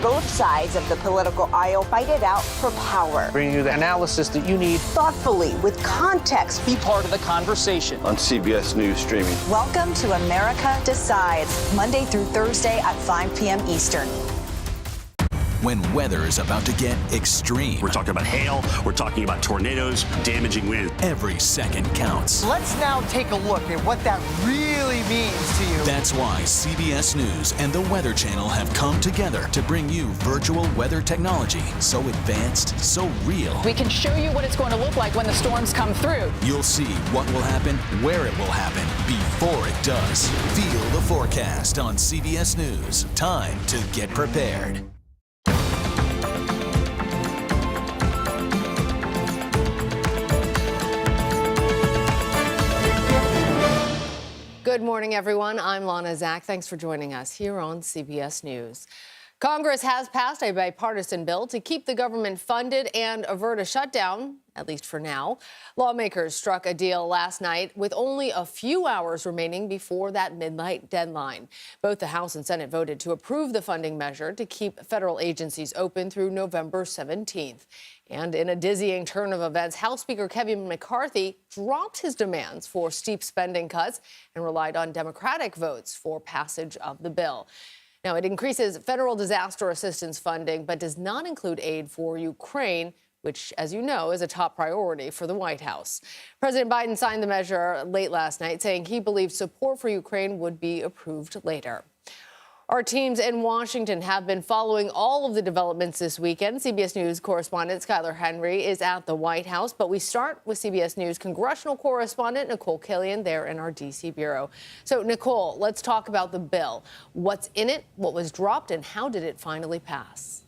Both sides of the political aisle fight it out for power. Bringing you the analysis that you need. Thoughtfully, with context. Be part of the conversation. On CBS News Streaming. Welcome to America Decides, Monday through Thursday at 5 p.m. Eastern. When weather is about to get extreme. We're talking about hail, we're talking about tornadoes, damaging wind. Every second counts. Let's now take a look at what that really means to you. That's why CBS News and the Weather Channel have come together to bring you virtual weather technology so advanced, so real. We can show you what it's going to look like when the storms come through. You'll see what will happen, where it will happen, before it does. Feel the forecast on CBS News. Time to get prepared. Good morning, everyone. I'm Lana Zach. Thanks for joining us here on CBS News. Congress has passed a bipartisan bill to keep the government funded and avert a shutdown, at least for now. Lawmakers struck a deal last night with only a few hours remaining before that midnight deadline. Both the House and Senate voted to approve the funding measure to keep federal agencies open through November 17th. And in a dizzying turn of events, House Speaker Kevin McCarthy dropped his demands for steep spending cuts and relied on Democratic votes for passage of the bill. Now, it increases federal disaster assistance funding, but does not include aid for Ukraine, which, as you know, is a top priority for the White House. President Biden signed the measure late last night, saying he believed support for Ukraine would be approved later. Our teams in Washington have been following all of the developments this weekend. CBS News correspondent Skylar Henry is at the White House, but we start with CBS News congressional correspondent Nicole Killian there in our D.C. bureau. So, Nicole, let's talk about the bill. What's in it, what was dropped, and how did it finally pass?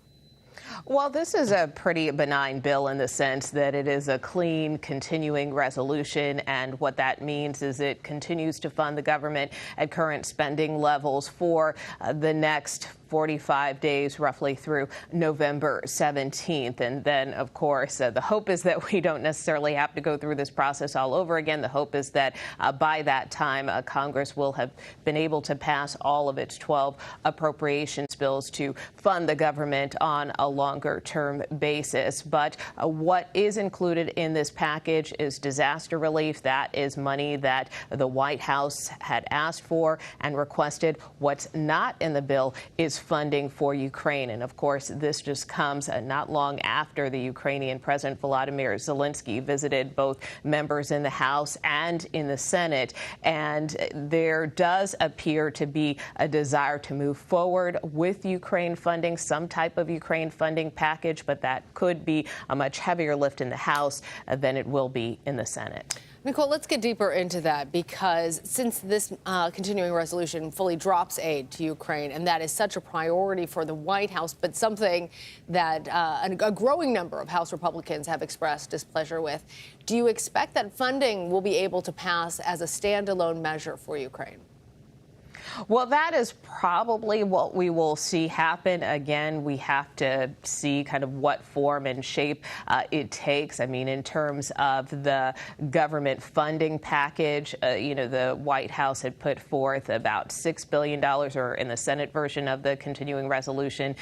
Well, this is a pretty benign bill in the sense that it is a clean, continuing resolution. And what that means is it continues to fund the government at current spending levels for the next 45 days, roughly through November 17th. And then, of course, the hope is that we don't necessarily have to go through this process all over again. The hope is that by that time, Congress will have been able to pass all of its 12 appropriations bills to fund the government on a longer-term basis. But what is included in this package is disaster relief. That is money that the White House had asked for and requested. What's not in the bill is funding for Ukraine. And of course, this just comes not long after the Ukrainian President Volodymyr Zelensky visited both members in the House and in the Senate. And there does appear to be a desire to move forward with Ukraine funding, some type of Ukraine funding package, but that could be a much heavier lift in the House than it will be in the Senate. Nicole, let's get deeper into that, because since this continuing resolution fully drops aid to Ukraine, and that is such a priority for the White House, but something that a growing number of House Republicans have expressed displeasure with, do you expect that funding will be able to pass as a standalone measure for Ukraine? Well, that is probably what we will see happen. Again, we have to see kind of what form and shape it takes. I mean, in terms of the government funding package, the White House had put forth about $6 billion, or in the Senate version of the continuing resolution,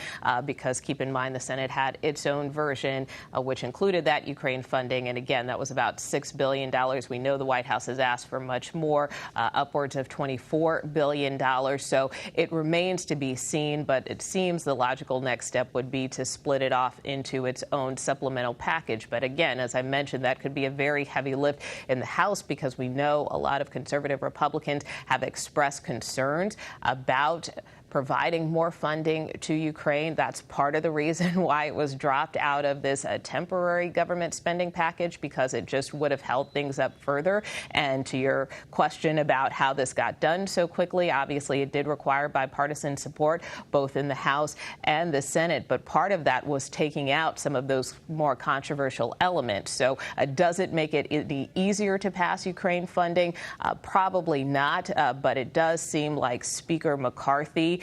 because keep in mind the Senate had its own version, which included that Ukraine funding. And again, that was about $6 billion. We know the White House has asked for much more, upwards of $24 billion. So it remains to be seen, but it seems the logical next step would be to split it off into its own supplemental package. But again, as I mentioned, that could be a very heavy lift in the House, because we know a lot of conservative Republicans have expressed concerns about providing more funding to Ukraine. That's part of the reason why it was dropped out of this temporary government spending package, because it just would have held things up further. And to your question about how this got done so quickly, obviously it did require bipartisan support, both in the House and the Senate. But part of that was taking out some of those more controversial elements. So does it make it any easier to pass Ukraine funding? Probably not. But it does seem like Speaker McCarthy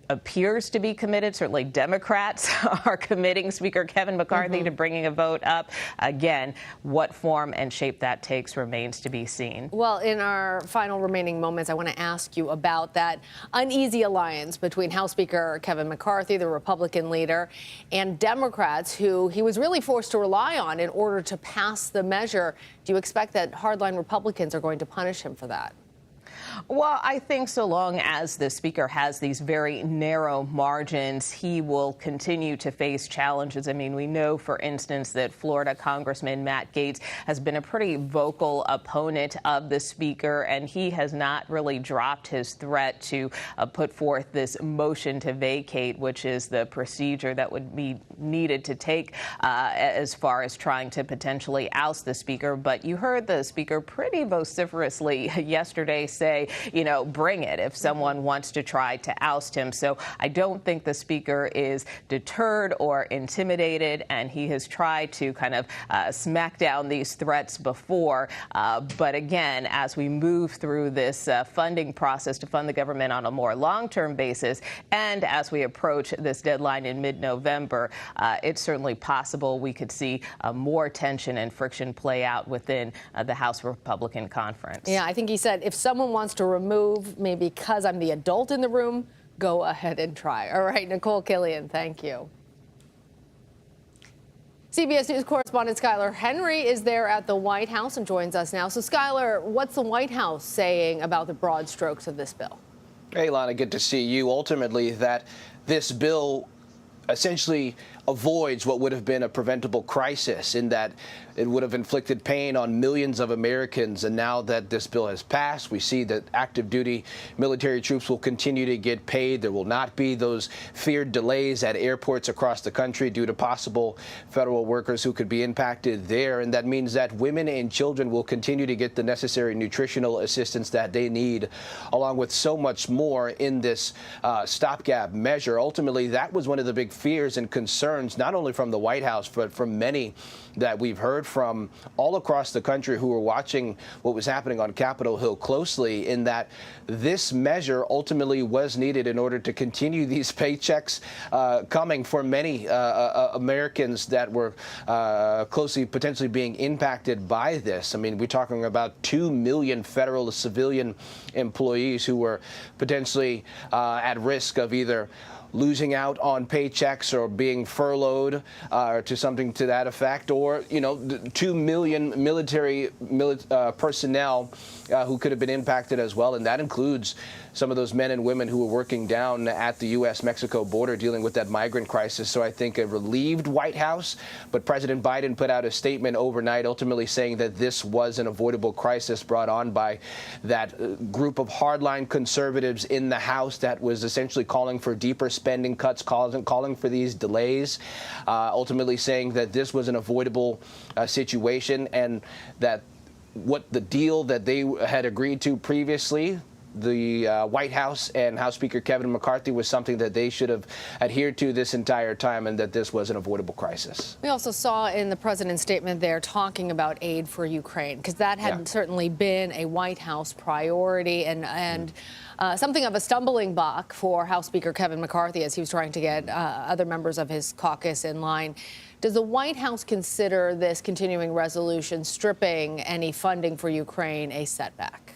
appears to be committed. Certainly Democrats are committing Speaker Kevin McCarthy to bringing a vote up. Again, what form and shape that takes remains to be seen. Well, in our final remaining moments, I want to ask you about that uneasy alliance between House Speaker Kevin McCarthy, the Republican leader, and Democrats, who he was really forced to rely on in order to pass the measure. Do you expect that hardline Republicans are going to punish him for that? Well, I think so long as the speaker has these very narrow margins, he will continue to face challenges. I mean, we know, for instance, that Florida Congressman Matt Gaetz has been a pretty vocal opponent of the speaker, and he has not really dropped his threat to put forth this motion to vacate, which is the procedure that would be needed to take as far as trying to potentially oust the speaker. But you heard the speaker pretty vociferously yesterday say, you know, bring it if someone wants to try to oust him. So I don't think the speaker is deterred or intimidated, and he has tried to kind of smack down these threats before. But again, as we move through this funding process to fund the government on a more long-term basis, and as we approach this deadline in mid-November, it's certainly possible we could see more tension and friction play out within the House Republican conference. Yeah, I think he said, if someone wants to remove me because I'm the adult in the room, go ahead and try. All right, Nicole Killian, thank you. CBS News correspondent Skylar Henry is there at the White House and joins us now. So, Skylar, what's the White House saying about the broad strokes of this bill? Hey, Lana, good to see you. Ultimately, that this bill essentially avoids what would have been a preventable crisis, in that it would have inflicted pain on millions of Americans. And now that this bill has passed, we see that active duty military troops will continue to get paid. There will not be those feared delays at airports across the country due to possible federal workers who could be impacted there. And that means that women and children will continue to get the necessary nutritional assistance that they need, along with so much more in this stopgap measure. Ultimately, that was one of the big fears and concerns, not only from the White House, but from many that we've heard from all across the country who were watching what was happening on Capitol Hill closely, in that this measure ultimately was needed in order to continue these paychecks coming for many Americans that were closely potentially being impacted by this. I mean, we're talking about 2 million federal civilian employees who were potentially at risk of either losing out on paychecks or being furloughed to something to that effect, or, you know, 2 million military personnel who could have been impacted as well. And that includes some of those men and women who were working down at the U.S.-Mexico border dealing with that migrant crisis. So I think a relieved White House, but President Biden put out a statement overnight ultimately saying that this was an avoidable crisis brought on by that group of hardline conservatives in the House that was essentially calling for deeper spending cuts, calling for these delays, ultimately saying that this was an avoidable situation, and that what the deal that they had agreed to previously, the White House and House Speaker Kevin McCarthy, was something that they should have adhered to this entire time, and that this was an avoidable crisis. We also saw in the president's statement there talking about aid for Ukraine, because that had certainly been a White House priority and something of a stumbling block for House Speaker Kevin McCarthy as he was trying to get other members of his caucus in line. Does the White House consider this continuing resolution stripping any funding for Ukraine a setback?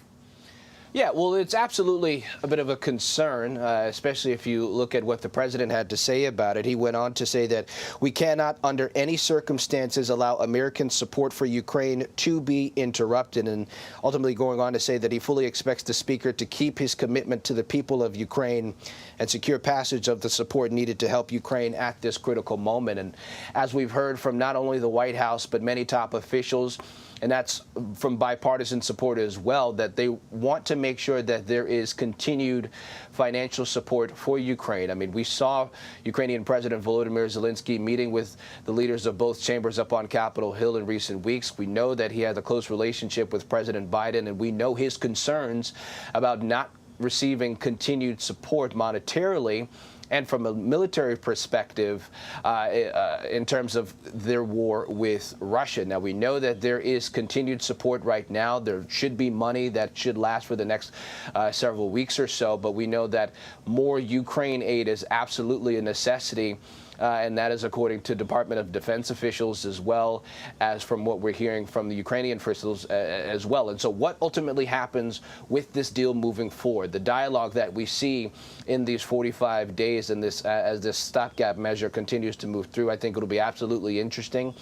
Yeah, well, it's absolutely a bit of a concern, especially if you look at what the president had to say about it. He went on to say that we cannot, under any circumstances, allow American support for Ukraine to be interrupted, and ultimately going on to say that he fully expects the speaker to keep his commitment to the people of Ukraine and secure passage of the support needed to help Ukraine at this critical moment. And as we've heard from not only the White House, but many top officials, and that's from bipartisan support as well, that they want to make sure that there is continued financial support for Ukraine. I mean, we saw Ukrainian President Volodymyr Zelensky meeting with the leaders of both chambers up on Capitol Hill in recent weeks. We know that he has a close relationship with President Biden, and we know his concerns about not receiving continued support monetarily and from a military perspective in terms of their war with Russia. Now, we know that there is continued support right now. There should be money that should last for the next several weeks or so, but we know that more Ukraine aid is absolutely a necessity. And that is according to Department of Defense officials, as well as from what we're hearing from the Ukrainian officials as well. And so what ultimately happens with this deal moving forward, the dialogue that we see in these 45 days and this as this stopgap measure continues to move through, I think it'll be absolutely interesting.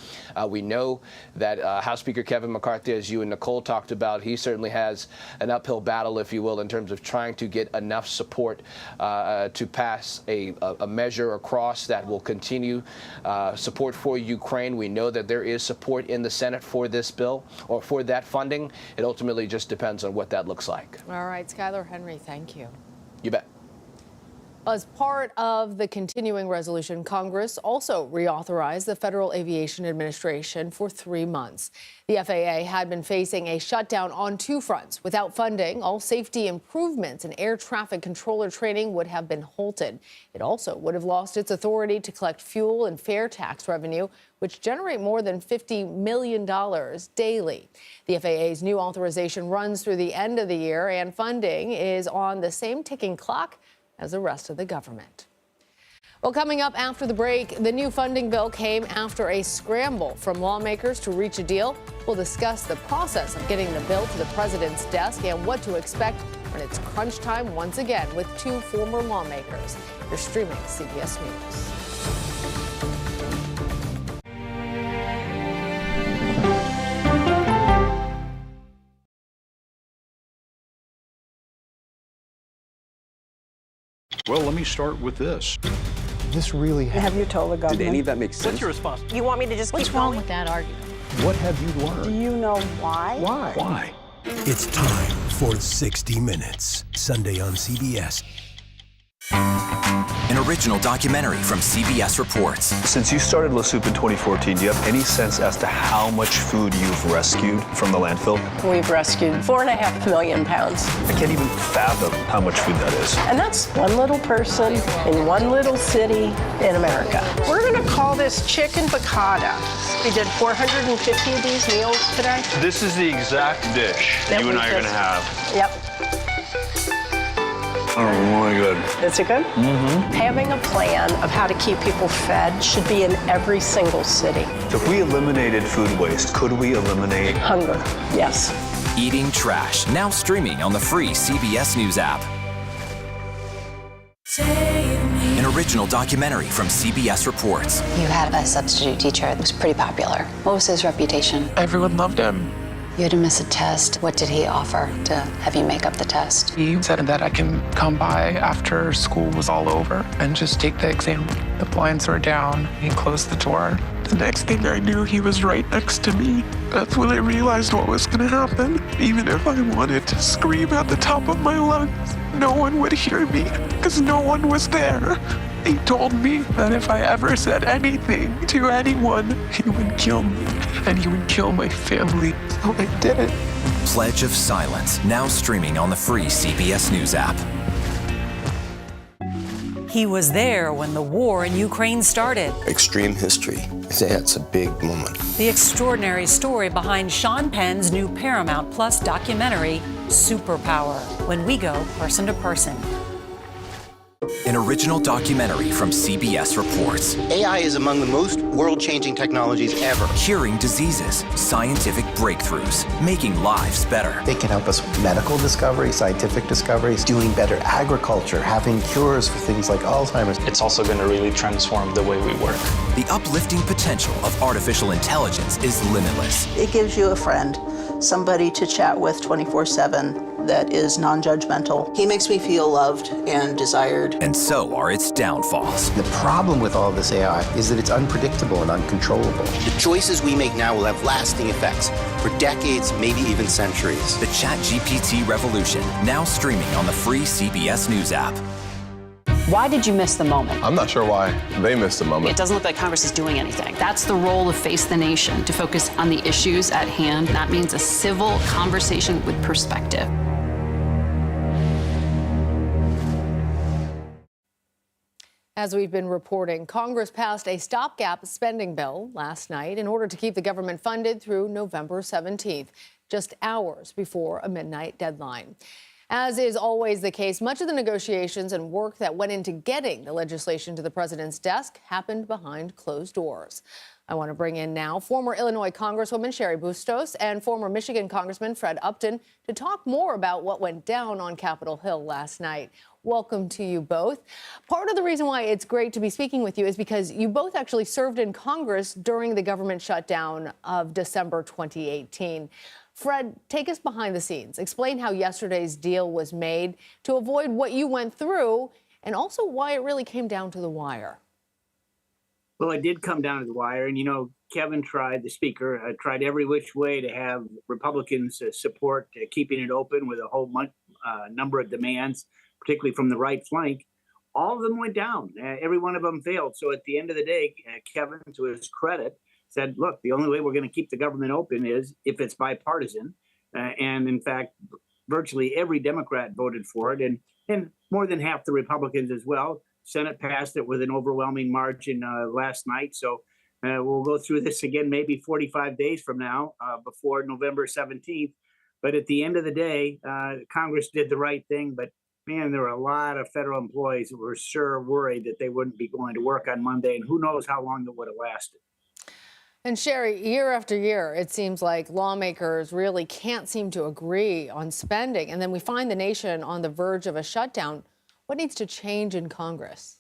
We know that House Speaker Kevin McCarthy, as you and Nicole talked about, he certainly has an uphill battle, if you will, in terms of trying to get enough support to pass a measure across that will continue support for Ukraine. We know that there is support in the Senate for this bill or for that funding. It ultimately just depends on what that looks like. All right, Skylar Henry, thank you. You bet. As part of the continuing resolution, Congress also reauthorized the Federal Aviation Administration for 3 months. The FAA had been facing a shutdown on 2 fronts. Without funding, all safety improvements and air traffic controller training would have been halted. It also would have lost its authority to collect fuel and fare tax revenue, which generate more than $50 million daily. The FAA's new authorization runs through the end of the year, and funding is on the same ticking clock as the rest of the government. Well, coming up after the break, the new funding bill came after a scramble from lawmakers to reach a deal. We'll discuss the process of getting the bill to the president's desk and what to expect when it's crunch time once again with 2 former lawmakers. You're streaming CBS News. Well, let me start with this. This really happened. Have you told the government? Did any of that make sense? What's your response? You want me to just What's keep wrong going? with that argument? What have you learned? Do you know why? Why? Why? It's time for 60 Minutes, Sunday on CBS. An original documentary from CBS Reports. Since you started La Soup in 2014, do you have any sense as to how much food you've rescued from the landfill? We've rescued 4.5 million pounds. I can't even fathom how much food that is. And that's one little person in one little city in America. We're going to call this chicken piccata. We did 450 of these meals today. This is the exact dish That you and we I are going to just- have. Yep. Oh my God. Is it good? Mm-hmm. Having a plan of how to keep people fed should be in every single city. If we eliminated food waste, could we eliminate Hunger, yes. Eating Trash, now streaming on the free CBS News app. An original documentary from CBS Reports. You had a substitute teacher that was pretty popular. What was his reputation? Everyone loved him. You had to miss a test. What did he offer to have you make up the test? He said that I can come by after school was all over and just take the exam. The blinds were down. He closed the door. The next thing I knew, he was right next to me. That's when I realized what was going to happen. Even if I wanted to scream at the top of my lungs, no one would hear me because no one was there. He told me that if I ever said anything to anyone, he would kill me and he would kill my family. So I did it. Pledge of Silence, now streaming on the free CBS News app. He was there when the war in Ukraine started. Extreme history. It's a big moment. The extraordinary story behind Sean Penn's new Paramount Plus documentary, Superpower, when we go person to person. An original documentary from CBS Reports. AI is among the most world-changing technologies ever. Curing diseases, scientific breakthroughs, making lives better. They can help us with medical discoveries, scientific discoveries, doing better agriculture, having cures for things like Alzheimer's. It's also going to really transform the way we work. The uplifting potential of artificial intelligence is limitless. It gives you a friend, somebody to chat with 24/7 that is non-judgmental. He makes me feel loved and desired. And so are its downfalls. The problem with all this AI is that it's unpredictable and uncontrollable. The choices we make now will have lasting effects for decades, maybe even centuries. The ChatGPT revolution, now streaming on the free CBS News app. Why did you miss the moment? I'm not sure why they missed the moment. It doesn't look like Congress is doing anything. That's the role of Face the Nation, to focus on the issues at hand. That means a civil conversation with perspective. As we've been reporting, Congress passed a stopgap spending bill last night in order to keep the government funded through November 17th, just hours before a midnight deadline. As is always the case, much of the negotiations and work that went into getting the legislation to the president's desk happened behind closed doors. I want to bring in now former Illinois Congresswoman Cheri Bustos and former Michigan Congressman Fred Upton to talk more about what went down on Capitol Hill last night. Welcome to you both. Part of the reason why it's great to be speaking with you is because you both actually served in Congress during the government shutdown of December 2018. Fred, take us behind the scenes. Explain how yesterday's deal was made to avoid what you went through, and also why it really came down to the wire. Well, it did come down to the wire. And, Kevin the speaker, tried every which way to have Republicans support keeping it open with a whole number of demands, particularly from the right flank. All of them went down. Every one of them failed. So at the end of the day, Kevin, to his credit, said, look, the only way we're going to keep the government open is if it's bipartisan. And in fact, virtually every Democrat voted for it, and more than half the Republicans as well. Senate passed it with an overwhelming margin last night. So we'll go through this again maybe 45 days from now before November 17th. But at the end of the day, Congress did the right thing. But man, there were a lot of federal employees who were sure worried that they wouldn't be going to work on Monday. And who knows how long it would have lasted. And Cheri, year after year, it seems like lawmakers really can't seem to agree on spending. And then we find the nation on the verge of a shutdown. What needs to change in Congress?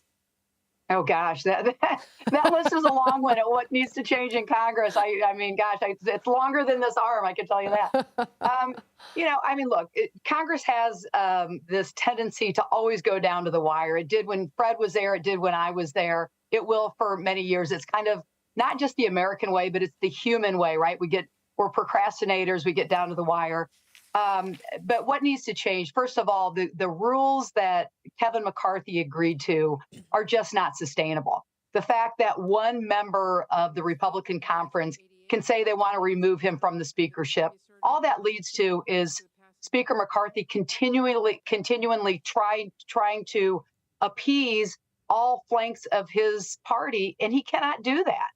Oh, gosh, that list is a long one at what needs to change in Congress. I mean, gosh, it's longer than this arm, I can tell you that. Look, Congress has this tendency to always go down to the wire. It did when Fred was there. It did when I was there. It will for many years. It's kind of not just the American way, but it's the human way, right? We're procrastinators. We get down to the wire. But what needs to change? First of all, the rules that Kevin McCarthy agreed to are just not sustainable. The fact that one member of the Republican conference can say they want to remove him from the speakership, all that leads to is Speaker McCarthy continually trying to appease all flanks of his party, and he cannot do that.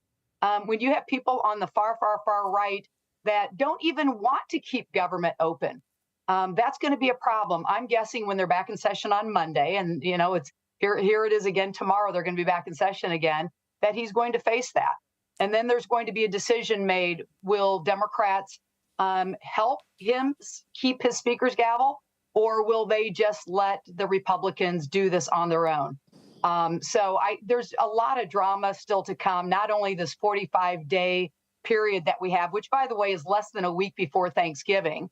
When you have people on the far, far, far right that don't even want to keep government open, that's going to be a problem. I'm guessing when they're back in session on Monday, and it's here it is again tomorrow, they're going to be back in session again, that he's going to face that. And then there's going to be a decision made. Will Democrats help him keep his speaker's gavel, or will they just let the Republicans do this on their own? There's a lot of drama still to come, not only this 45-day period that we have, which, by the way, is less than a week before Thanksgiving,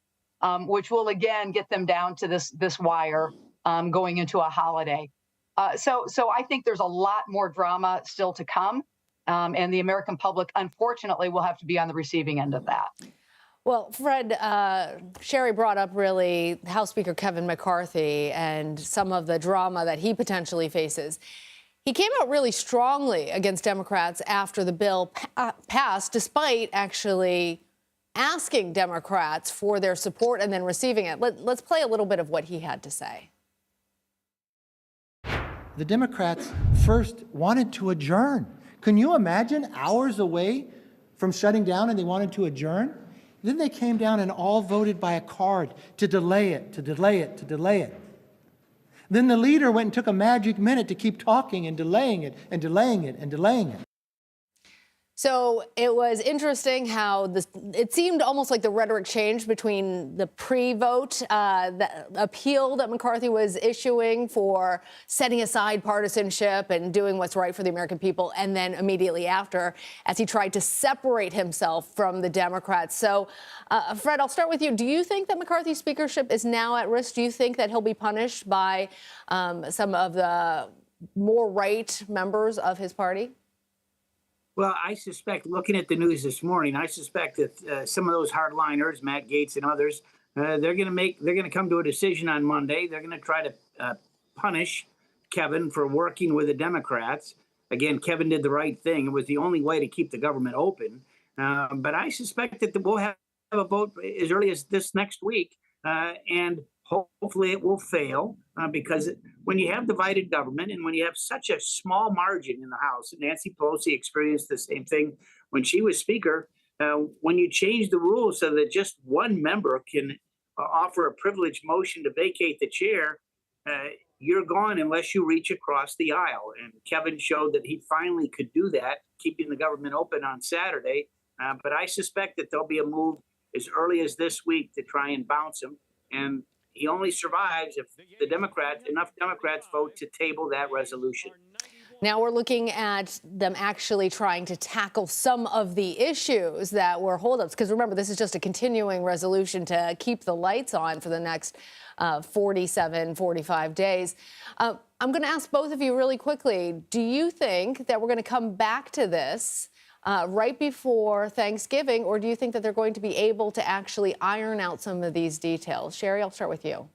which will, again, get them down to this wire going into a holiday. So I think there's a lot more drama still to come, and the American public, unfortunately, will have to be on the receiving end of that. Well, Fred, Cheri brought up really House Speaker Kevin McCarthy and some of the drama that he potentially faces. He came out really strongly against Democrats after the bill passed, despite actually asking Democrats for their support and then receiving it. Let's play a little bit of what he had to say. The Democrats first wanted to adjourn. Can you imagine hours away from shutting down and they wanted to adjourn? Then they came down and all voted by a card to delay it, to delay it, to delay it. Then the leader went and took a magic minute to keep talking and delaying it and delaying it and delaying it. So it was interesting how it seemed almost like the rhetoric changed between the pre-vote, the appeal that McCarthy was issuing for setting aside partisanship and doing what's right for the American people, and then immediately after, as he tried to separate himself from the Democrats. So, Fred, I'll start with you. Do you think that McCarthy's speakership is now at risk? Do you think that he'll be punished by some of the more right members of his party? Well, I suspect, looking at the news this morning, I suspect that some of those hardliners, Matt Gaetz and others, they're going to come to a decision on Monday. They're going to try to punish Kevin for working with the Democrats. Again, Kevin did the right thing. It was the only way to keep the government open. But I suspect that we'll have a vote as early as this next week. And Hopefully it will fail because when you have divided government and when you have such a small margin in the House, and Nancy Pelosi experienced the same thing when she was Speaker, when you change the rules so that just one member can offer a privileged motion to vacate the chair, you're gone unless you reach across the aisle. And Kevin showed that he finally could do that, keeping the government open on Saturday. But I suspect that there'll be a move as early as this week to try and bounce him. And he only survives if enough Democrats vote to table that resolution. Now we're looking at them actually trying to tackle some of the issues that were holdups. Because remember, this is just a continuing resolution to keep the lights on for the next 45 days. I'm going to ask both of you really quickly. Do you think that we're going to come back to this right before Thanksgiving, or do you think that they're going to be able to actually iron out some of these details? Sherry, I'll start with you.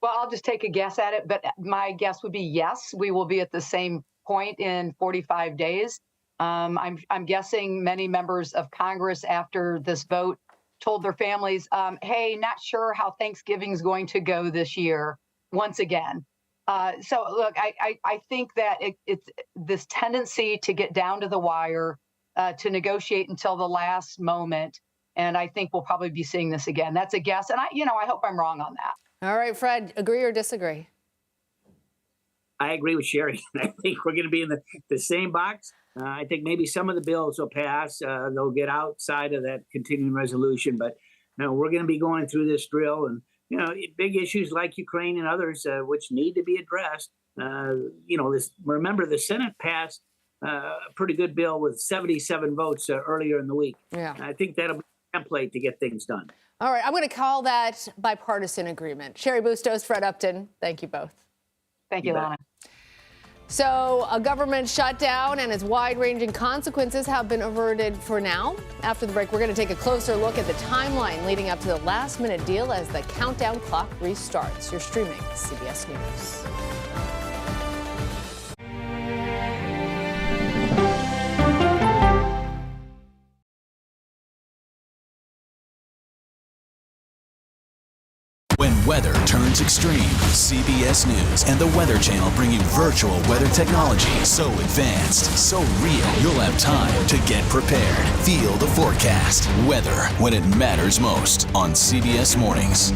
Well, I'll just take a guess at it, but my guess would be yes, we will be at the same point in 45 days. I'm guessing many members of Congress after this vote told their families, hey, not sure how Thanksgiving is going to go this year once again. So look, I think that it's this tendency to get down to the wire, to negotiate until the last moment. And I think we'll probably be seeing this again. That's a guess. And I hope I'm wrong on that. All right, Fred, agree or disagree? I agree with Sherry. I think we're going to be in the same box. I think maybe some of the bills will pass. They'll get outside of that continuing resolution. But we're going to be going through this drill. And, big issues like Ukraine and others, which need to be addressed. Remember, the Senate passed a pretty good bill with 77 votes earlier in the week. Yeah. I think that'll be a template to get things done. All right, I'm going to call that bipartisan agreement. Sherry Bustos, Fred Upton, thank you both. Thank you, Lana. So a government shutdown and its wide-ranging consequences have been averted for now. After the break, we're going to take a closer look at the timeline leading up to the last-minute deal as the countdown clock restarts. You're streaming CBS News. When weather turns extreme, CBS News and the Weather Channel bring you virtual weather technology so advanced, so real, you'll have time to get prepared. Feel the forecast. Weather when it matters most on CBS Mornings.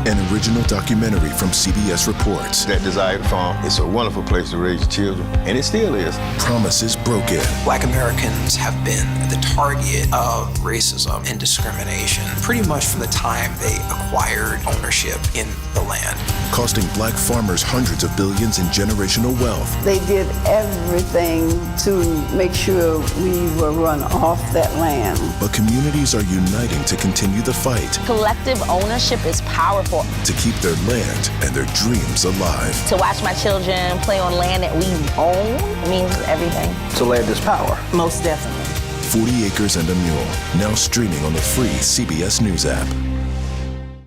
An original documentary from CBS Reports. That desired farm, it's a wonderful place to raise children, and it still is. Promises broken. Black Americans have been the target of racism and discrimination pretty much from the time they acquired ownership in the land. Costing black farmers hundreds of billions in generational wealth. They did everything to make sure we were run off that land. But communities are uniting to continue the fight. Collective ownership is powerful. To keep their land and their dreams alive. To watch my children play on land that we own means everything. So land is power. Most definitely. 40 Acres and a Mule, now streaming on the free CBS News app.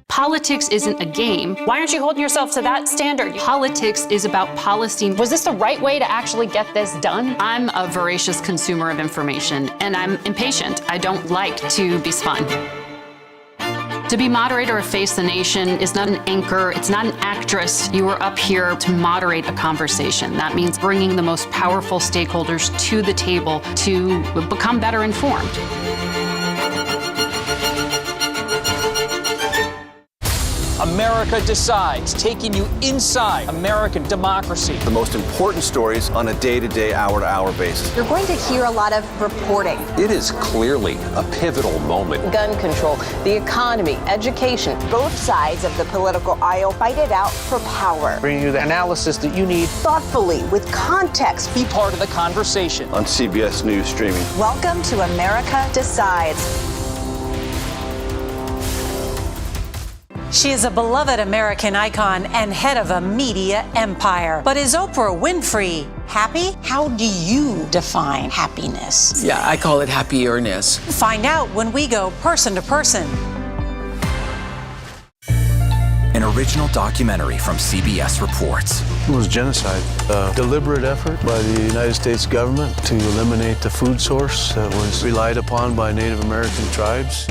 Politics isn't a game. Why aren't you holding yourself to that standard? Politics is about policy. Was this the right way to actually get this done? I'm a voracious consumer of information, and I'm impatient. I don't like to be spun. To be moderator of Face the Nation is not an anchor, it's not an actress. You are up here to moderate a conversation. That means bringing the most powerful stakeholders to the table to become better informed. America Decides, taking you inside American democracy. The most important stories on a day-to-day, hour-to-hour basis. You're going to hear a lot of reporting. It is clearly a pivotal moment. Gun control, the economy, education. Both sides of the political aisle fight it out for power. Bringing you the analysis that you need. Thoughtfully, with context. Be part of the conversation. On CBS News Streaming. Welcome to America Decides. She is a beloved American icon and head of a media empire. But is Oprah Winfrey happy? How do you define happiness? Yeah, I call it happierness. Find out when we go person to person. An original documentary from CBS Reports. It was genocide, a deliberate effort by the United States government to eliminate the food source that was relied upon by Native American tribes.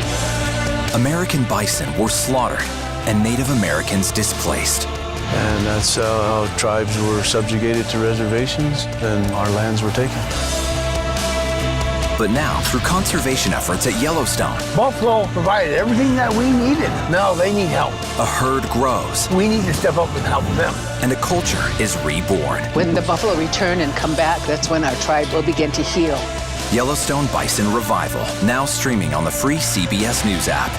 American bison were slaughtered and Native Americans displaced. And that's how tribes were subjugated to reservations and our lands were taken. But now, through conservation efforts at Yellowstone, Buffalo provided everything that we needed. Now they need help. a herd grows. We need to step up and help them. And a culture is reborn. When the buffalo return and come back, that's when our tribe will begin to heal. Yellowstone Bison Revival, now streaming on the free CBS News app.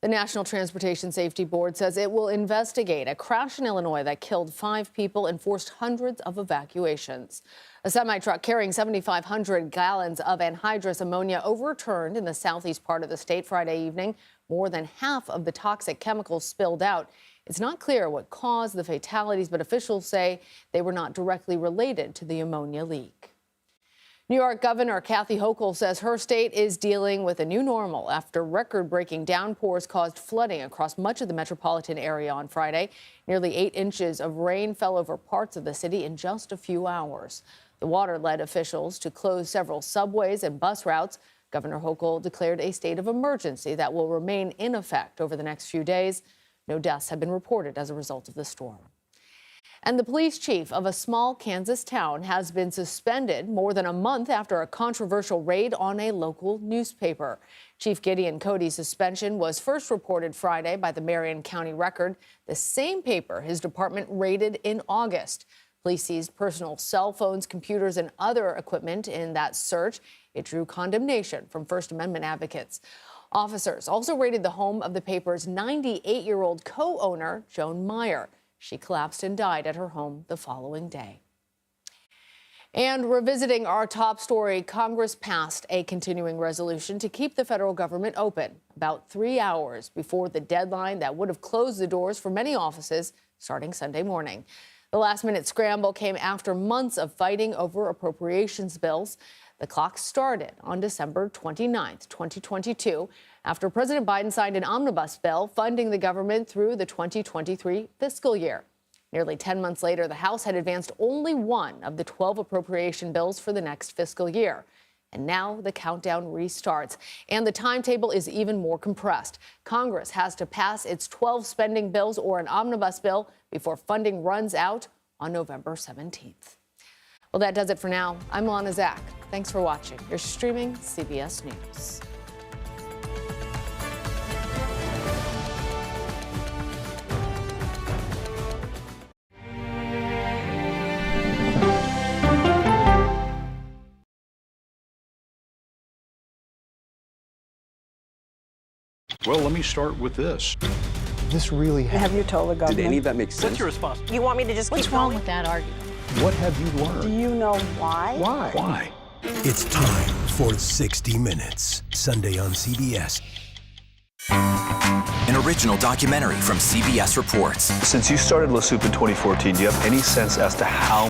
The National Transportation Safety Board says it will investigate a crash in Illinois that killed 5 people and forced hundreds of evacuations. A semi-truck carrying 7,500 gallons of anhydrous ammonia overturned in the southeast part of the state Friday evening. More than half of the toxic chemicals spilled out. It's not clear what caused the fatalities, but officials say they were not directly related to the ammonia leak. New York Governor Kathy Hochul says her state is dealing with a new normal after record-breaking downpours caused flooding across much of the metropolitan area on Friday. Nearly 8 inches of rain fell over parts of the city in just a few hours. The water led officials to close several subways and bus routes. Governor Hochul declared a state of emergency that will remain in effect over the next few days. No deaths have been reported as a result of the storm. And the police chief of a small Kansas town has been suspended more than a month after a controversial raid on a local newspaper. Chief Gideon Cody's suspension was first reported Friday by the Marion County Record, the same paper his department raided in August. Police seized personal cell phones, computers, and other equipment in that search. It drew condemnation from First Amendment advocates. Officers also raided the home of the paper's 98-year-old co-owner, Joan Meyer. She collapsed and died at her home the following day. And revisiting our top story, Congress passed a continuing resolution to keep the federal government open about 3 hours before the deadline that would have closed the doors for many offices starting Sunday morning. The last-minute scramble came after months of fighting over appropriations bills. The clock started on December 29, 2022, after President Biden signed an omnibus bill funding the government through the 2023 fiscal year. Nearly 10 months later, the House had advanced only one of the 12 appropriation bills for the next fiscal year. And now the countdown restarts, and the timetable is even more compressed. Congress has to pass its 12 spending bills or an omnibus bill before funding runs out on November 17th. Well, that does it for now. I'm Lana Zach. Thanks for watching. You're streaming CBS News. Well, let me start with this. This really happened. Have you told the government? Did any of that make sense? What's your response? You want me to just What's keep wrong going? with that argument? What have you learned? Do you know why? Why? Why? It's time for 60 Minutes, Sunday on CBS. An original documentary from CBS Reports. Since you started La Soup in 2014, do you have any sense as to how